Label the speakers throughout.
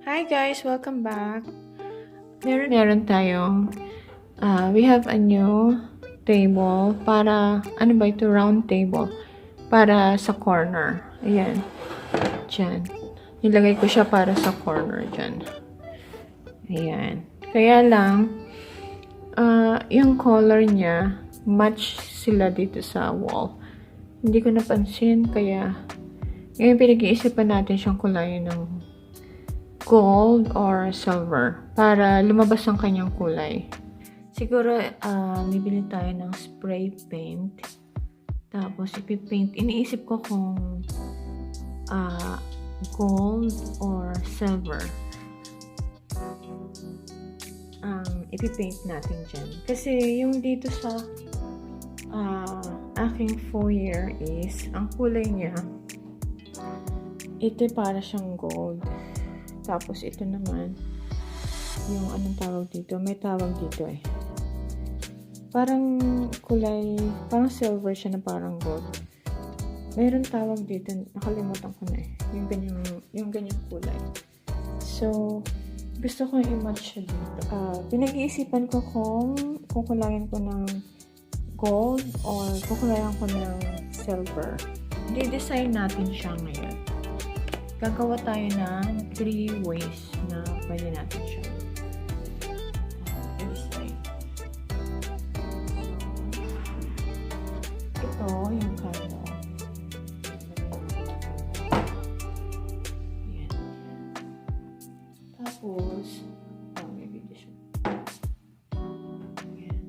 Speaker 1: Hi guys, welcome back. Meron tayong we have a new table para ano ba ito, round table para sa corner. Ayan. Diyan. Nilagay ko siya para sa corner diyan. Ayan. Kaya lang yung color niya match sila dito sa wall. Hindi ko napansin kaya ngayon pinag-iisipan natin siyang kulayan ng gold or silver para lumabas ang kanyang kulay. Siguro, bibili tayo ng spray paint. Tapos, ipipaint. Iniisip ko kung gold or silver ang ipipaint natin dyan. Kasi, yung dito sa aking foyer is, ang kulay niya, ito para siyang gold. Tapos, ito naman, yung anong tawag dito? May tawag dito eh. Parang kulay, parang silver siya na parang gold. Mayroon tawag dito, nakalimutan ko na eh. Yung ganyang kulay. So, gusto ko i-match siya dito. Pinag-iisipan ko kung kukulayan ko ng gold or kukulayan ko ng silver. I-design natin siya ngayon. Gagawa tayo ng 3 ways na pwede natin siya i-design. Ito yung color. Ayan. Tapos, maybe this one. Ayan.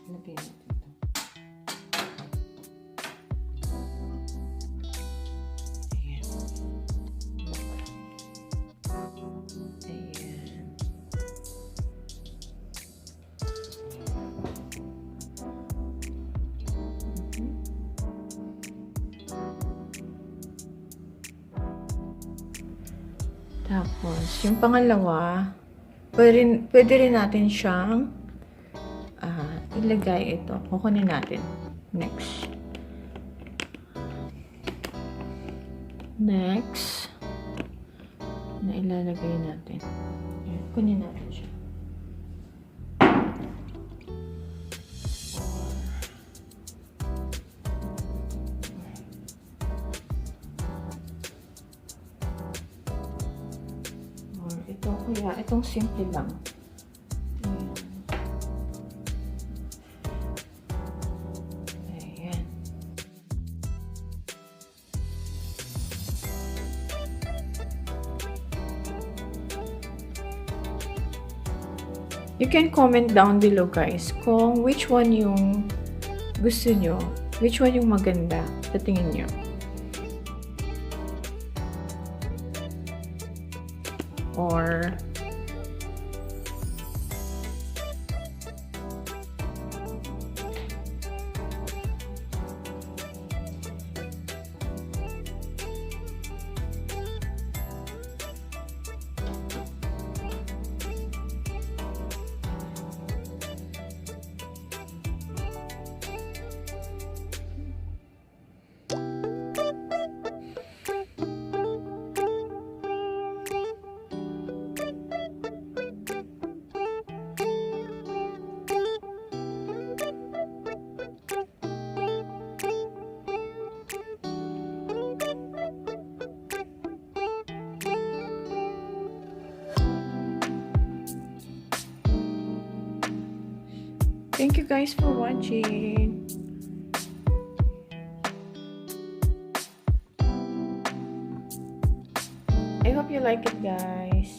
Speaker 1: Lagay natin ito. Ayan. Ayan. Tapos, yung pangalawa, pwede rin natin siyang ilagay ito. Kukunin natin. Next. Na ilalagay natin. Ayan, kunin natin siya. Or ito, kaya itong simple lang. You can comment down below guys kung which one yung gusto nyo, which one yung maganda sa tingin nyo. Or thank you guys for watching. I hope you like it guys.